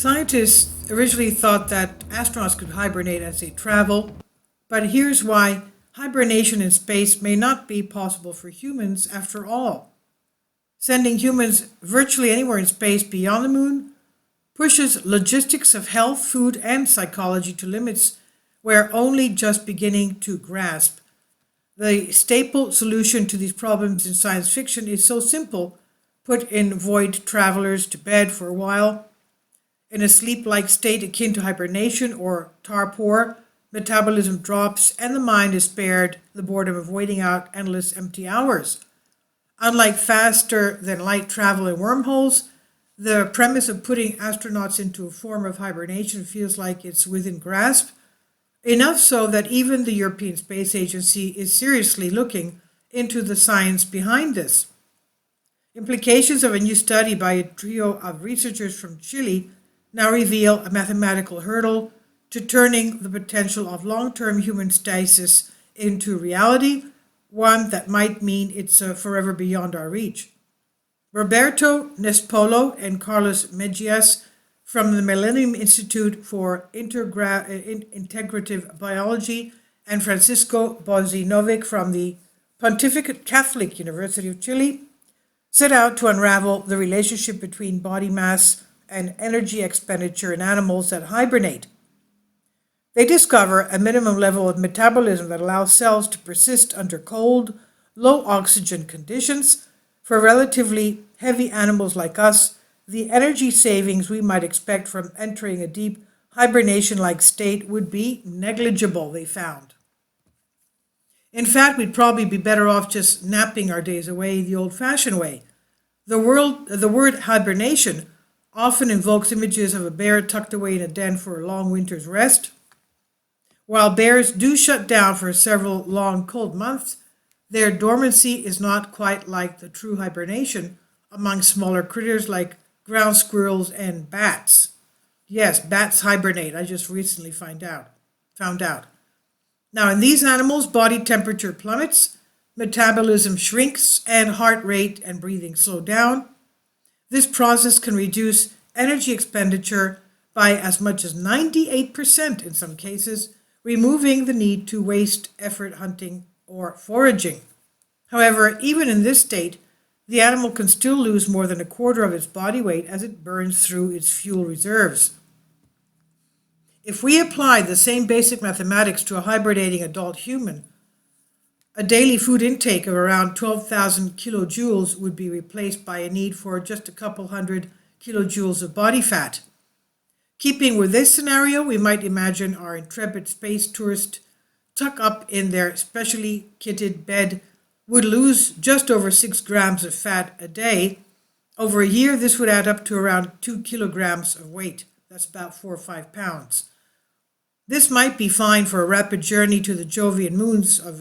Scientists originally thought that astronauts could hibernate as they travel, but here's why hibernation in space may not be possible for humans after all. Sending humans virtually anywhere in space beyond the moon pushes logistics of health, food, and psychology to limits we're only just beginning to grasp. The staple solution to these problems in science fiction is so simple: put in void travelers to bed for a while. In a sleep-like state akin to hibernation or torpor, metabolism drops and the mind is spared the boredom of waiting out endless empty hours. Unlike faster-than-light travel in wormholes, the premise of putting astronauts into a form of hibernation feels like it's within grasp, enough so that even the European Space Agency is seriously looking into the science behind this. Implications of a new study by a trio of researchers from Chile now reveal a mathematical hurdle to turning the potential of long-term human stasis into reality, one that might mean it's forever beyond our reach. Roberto Nespolo and Carlos Mejias from the Millennium Institute for Integrative Biology and Francisco Bozinovic from the Pontifical Catholic University of Chile set out to unravel the relationship between body mass and energy expenditure in animals that hibernate. They discover a minimum level of metabolism that allows cells to persist under cold, low oxygen conditions. For relatively heavy animals like us, the energy savings we might expect from entering a deep hibernation-like state would be negligible, they found. In fact, we'd probably be better off just napping our days away the old-fashioned way. The word hibernation often invokes images of a bear tucked away in a den for a long winter's rest. While bears do shut down for several long cold months, their dormancy is not quite like the true hibernation among smaller critters like ground squirrels and bats. Yes, bats hibernate, I just recently found out. Now, in these animals, body temperature plummets, metabolism shrinks, and heart rate and breathing slow down. This process can reduce energy expenditure by as much as 98% in some cases, removing the need to waste effort hunting or foraging. However, even in this state, the animal can still lose more than a quarter of its body weight as it burns through its fuel reserves. If we apply the same basic mathematics to a hibernating adult human, a daily food intake of around 12,000 kilojoules would be replaced by a need for just a couple hundred kilojoules of body fat. Keeping with this scenario, we might imagine our intrepid space tourist tucked up in their specially kitted bed would lose just over 6 grams of fat a day. Over a year, this would add up to around 2 kilograms of weight. That's about 4 or 5 pounds. This might be fine for a rapid journey to the Jovian moons of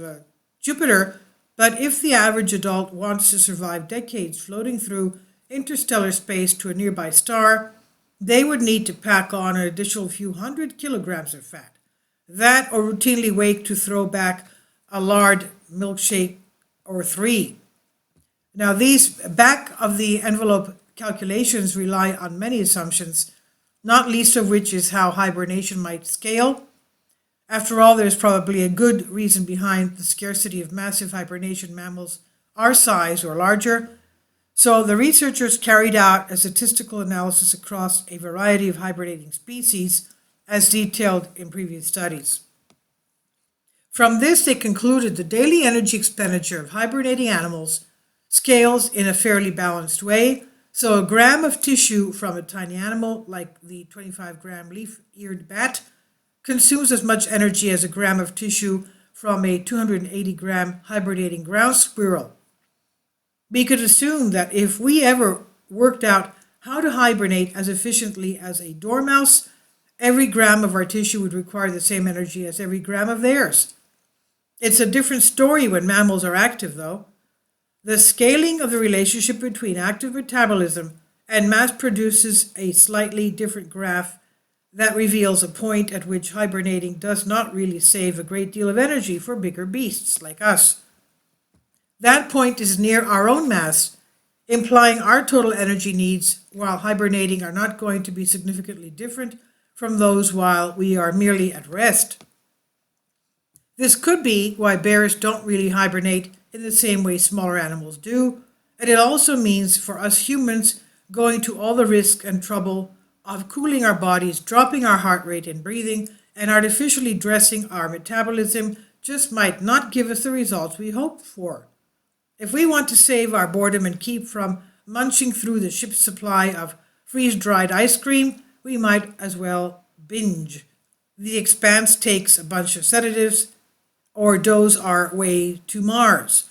Jupiter, but if the average adult wants to survive decades floating through interstellar space to a nearby star, they would need to pack on an additional few hundred kilograms of fat. That or routinely wake to throw back a lard milkshake or 3. Now, these back-of-the-envelope calculations rely on many assumptions, not least of which is how hibernation might scale. After all, there's probably a good reason behind the scarcity of massive hibernation mammals our size or larger. So the researchers carried out a statistical analysis across a variety of hibernating species, as detailed in previous studies. From this, they concluded the daily energy expenditure of hibernating animals scales in a fairly balanced way. So a gram of tissue from a tiny animal, like the 25-gram leaf-eared bat, consumes as much energy as a gram of tissue from a 280-gram hibernating ground squirrel. We could assume that if we ever worked out how to hibernate as efficiently as a dormouse, every gram of our tissue would require the same energy as every gram of theirs. It's a different story when mammals are active, though. The scaling of the relationship between active metabolism and mass produces a slightly different graph that reveals a point at which hibernating does not really save a great deal of energy for bigger beasts like us. That point is near our own mass, implying our total energy needs while hibernating are not going to be significantly different from those while we are merely at rest. This could be why bears don't really hibernate in the same way smaller animals do, and it also means for us humans going to all the risk and trouble of cooling our bodies, dropping our heart rate and breathing, and artificially dressing our metabolism just might not give us the results we hoped for. If we want to save our boredom and keep from munching through the ship's supply of freeze-dried ice cream, we might as well binge. The Expanse takes a bunch of sedatives or doze our way to Mars.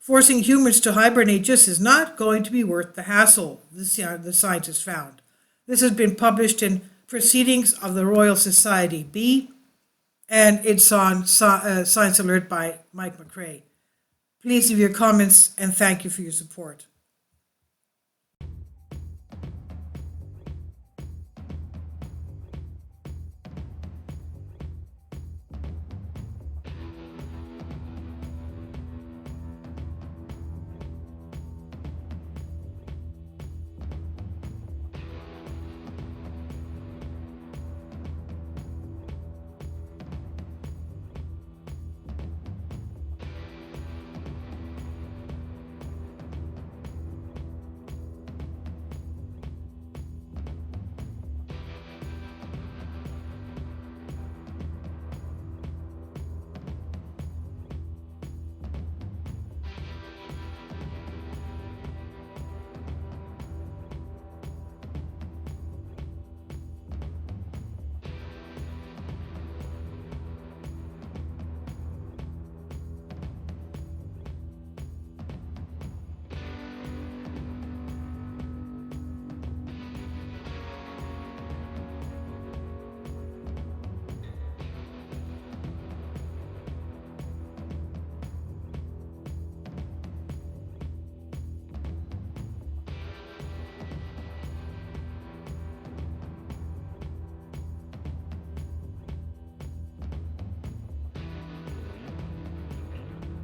Forcing humans to hibernate just is not going to be worth the hassle, the scientists found. This has been published in Proceedings of the Royal Society B, and it's on Science Alert by Mike McRae. Please leave your comments, and thank you for your support.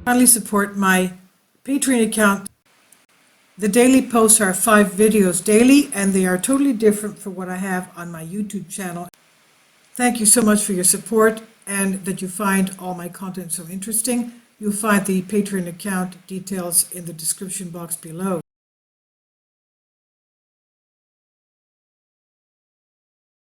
Kindly support my Patreon account. The daily posts are 5 videos daily, and they are totally different from what I have on my YouTube channel. Thank you so much for your support and that you find all my content so interesting. You'll find the Patreon account details in the description box below.